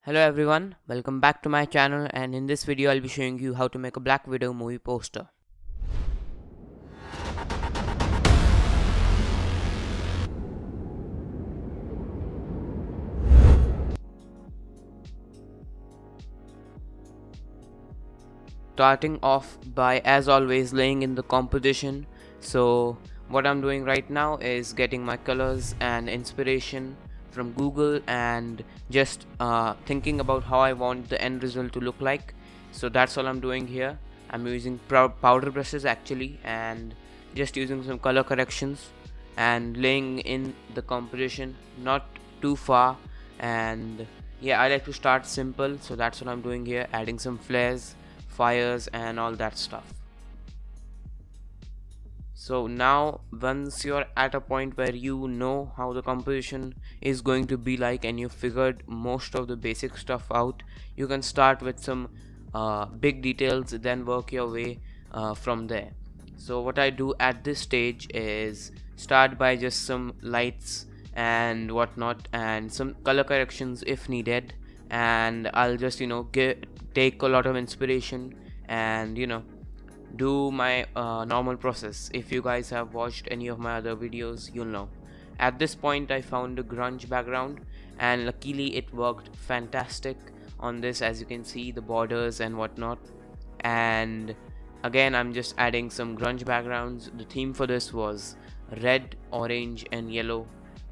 Hello everyone, welcome back to my channel, and in this video I'll be showing you how to make a Black Widow movie poster. Starting off by, as always, laying in the composition. So what I'm doing right now is getting my colors and inspiration from Google and just thinking about how I want the end result to look like. So that's all I'm doing here. I'm using powder brushes actually, and just using some color corrections and laying in the composition, not too far. And yeah, I like to start simple, so that's what I'm doing here, adding some flares, fires and all that stuff. So now once you're at a point where you know how the composition is going to be like and you figured most of the basic stuff out, you can start with some big details, then work your way from there. So what I do at this stage is start by just some lights and whatnot and some color corrections if needed, and I'll just take a lot of inspiration and do my normal process. If you guys have watched any of my other videos, you'll know. At this point I found a grunge background, and luckily it worked fantastic on this, as you can see the borders and whatnot. And again, I'm just adding some grunge backgrounds. The theme for this was red, orange and yellow,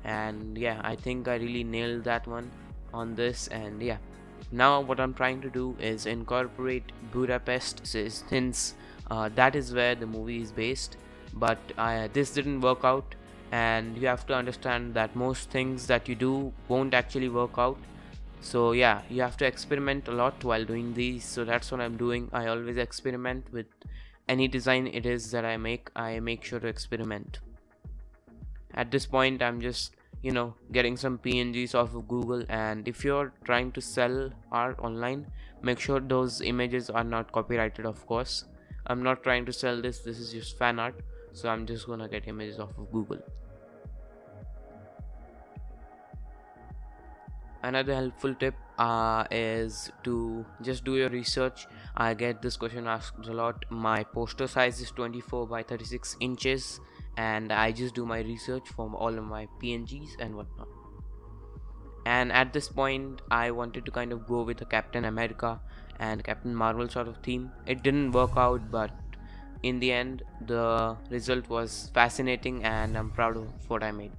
and yeah, I think I really nailed that one on this. And yeah, now what I'm trying to do is incorporate Budapest, since that is where the movie is based, but this didn't work out, and you have to understand that most things that you do won't actually work out. So yeah, you have to experiment a lot while doing these, so that's what I'm doing. I always experiment with any design it is that I make sure to experiment. At this point I'm just getting some PNGs off of Google, and if you're trying to sell art online, make sure those images are not copyrighted. Of course, I'm not trying to sell this is just fan art, so I'm just gonna get images off of Google. Another helpful tip is to just do your research. I get this question asked a lot. My poster size is 24 by 36 inches, and I just do my research from all of my PNGs and whatnot. And at this point I wanted to kind of go with a Captain America and Captain Marvel sort of theme. It didn't work out, but in the end the result was fascinating and I'm proud of what I made.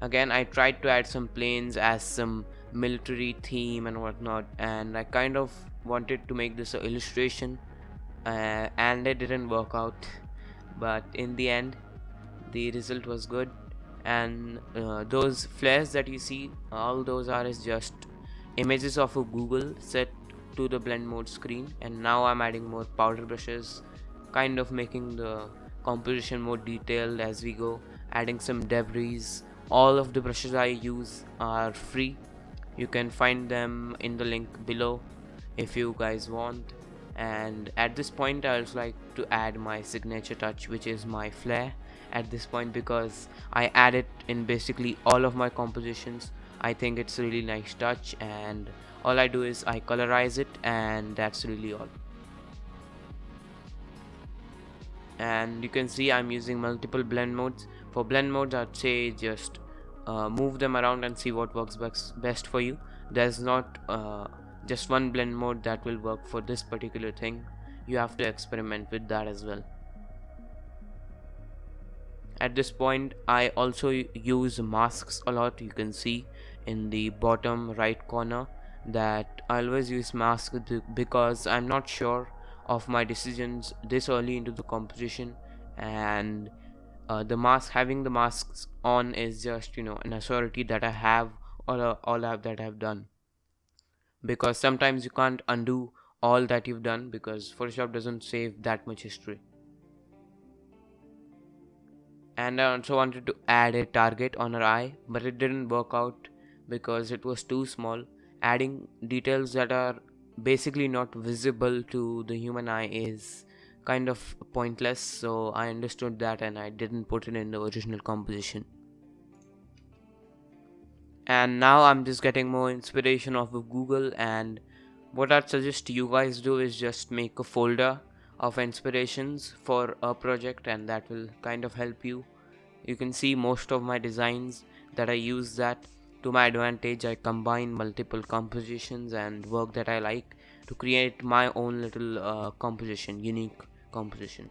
Again, I tried to add some planes as some military theme and whatnot, and I kind of wanted to make this an illustration, and it didn't work out, but in the end the result was good. And those flares that you see, all those are is just images of a Google set to the blend mode screen, and now I'm adding more powder brushes, kind of making the composition more detailed as we go, adding some debris. All of the brushes I use are free, you can find them in the link below if you guys want. And at this point I also like to add my signature touch, which is my flare at this point, because I add it in basically all of my compositions. I think it's a really nice touch, and all I do is I colorize it, and that's really all. And you can see I'm using multiple blend modes. For blend modes, I'd say just move them around and see what works best for you. There's not just one blend mode that will work for this particular thing. You have to experiment with that as well. At this point I also use masks a lot. You can see in the bottom right corner that I always use masks because I'm not sure of my decisions this early into the composition, and having the masks on is just an authority that I have, or all that I've done, because sometimes you can't undo all that you've done because Photoshop doesn't save that much history. And I also wanted to add a target on her eye, but it didn't work out because it was too small. Adding details that are basically not visible to the human eye is kind of pointless, so I understood that and I didn't put it in the original composition. And now I'm just getting more inspiration off of Google, and what I'd suggest you guys do is just make a folder of inspirations for a project, and that will kind of help you. You can see most of my designs that I use that to my advantage. I combine multiple compositions and work that I like to create my own little composition, unique composition.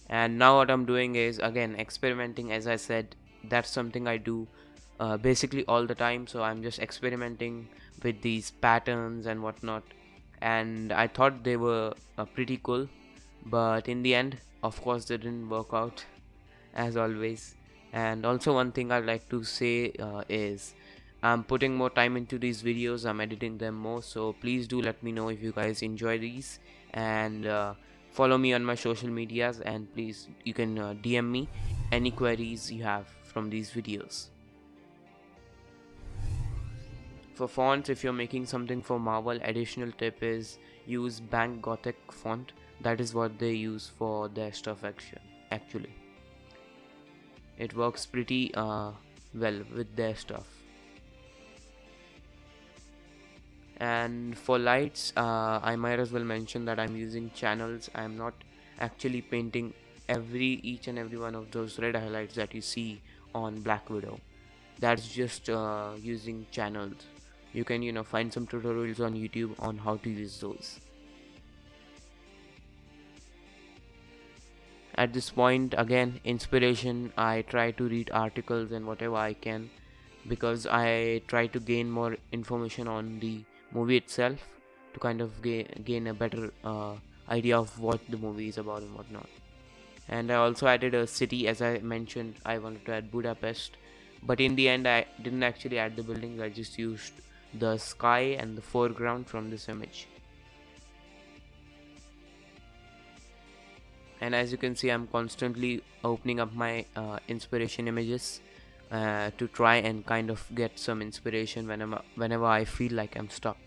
And now what I'm doing is again experimenting. As I said, that's something I do basically all the time, so I'm just experimenting with these patterns and whatnot, and I thought they were pretty cool, but in the end of course they didn't work out as always. And also one thing I'd like to say is I'm putting more time into these videos, I'm editing them more, so please do let me know if you guys enjoy these, and follow me on my social medias, and please you can DM me any queries you have from these videos. For fonts, if you're making something for Marvel, additional tip is use Bank Gothic font. That is what they use for their stuff actually. It works pretty well with their stuff. And for lights, I might as well mention that I'm using channels. I'm not actually painting each and every one of those red highlights that you see on BlackWidow. That's just using channels. You can find some tutorials on YouTube on how to use those. At this point, again, inspiration, I try to read articles and whatever I can, because I try to gain more information on the movie itself to kind of gain a better idea of what the movie is about and whatnot. And I also added a city. As I mentioned, I wanted to add Budapest, but in the end I didn't actually add the buildings. I just used the sky and the foreground from this image. And as you can see, I'm constantly opening up my inspiration images to try and kind of get some inspiration whenever I feel like I'm stuck.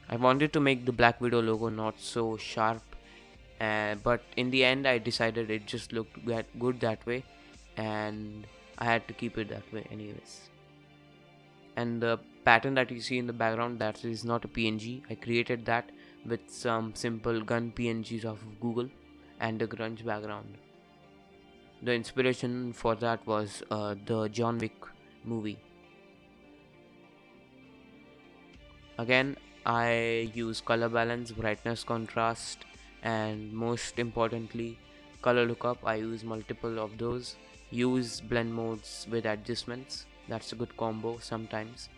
I wanted to make the Black Widow logo not so sharp, but in the end I decided it just looked good that way, and I had to keep it that way anyways. And the pattern that you see in the background, that is not a PNG. I created that with some simple gun PNGs off of Google and a grunge background. The inspiration for that was the John Wick movie. Again, I use color balance, brightness, contrast, and most importantly color lookup. I use multiple of those. Use blend modes with adjustments. That's a good combo sometimes.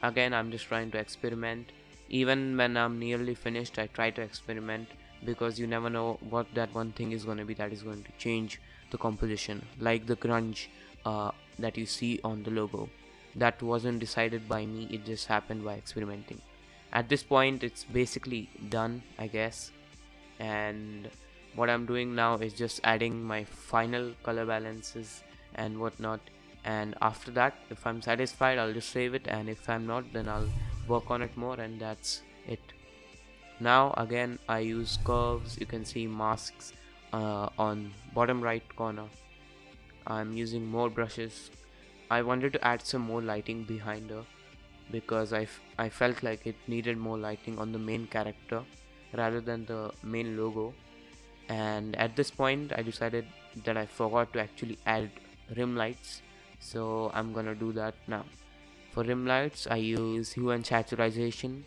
Again, I'm just trying to experiment. Even when I'm nearly finished, I try to experiment, because you never know what that one thing is going to be that is going to change the composition. Like the grunge that you see on the logo, that wasn't decided by me, it just happened by experimenting. At this point it's basically done, I guess, and what I'm doing now is just adding my final color balances and whatnot, and after that, if I'm satisfied, I'll just save it, and if I'm not, then I'll work on it more, and that's it. Now again, I use curves. You can see masks on bottom right corner. I'm using more brushes. I wanted to add some more lighting behind her, because I felt like it needed more lighting on the main character rather than the main logo. And at this point I decided that I forgot to actually add rim lights, so I'm gonna do that now. For rim lights, I use hue and saturation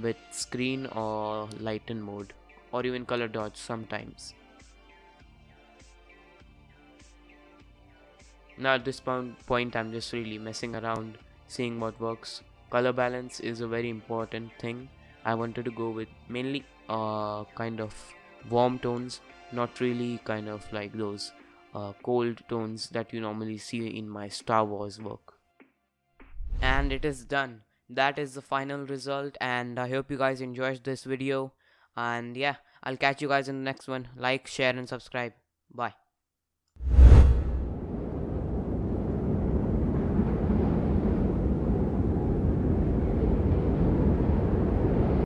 with screen or lighten mode, or even color dodge sometimes. Now at this point I'm just really messing around, seeing what works. Color balance is a very important thing. I wanted to go with mainly kind of warm tones, not really kind of like those cold tones that you normally see in my Star Wars work. And it is done. That is the final result, and I hope you guys enjoyed this video. And yeah, I'll catch you guys in the next one. Like, share, and subscribe. Bye.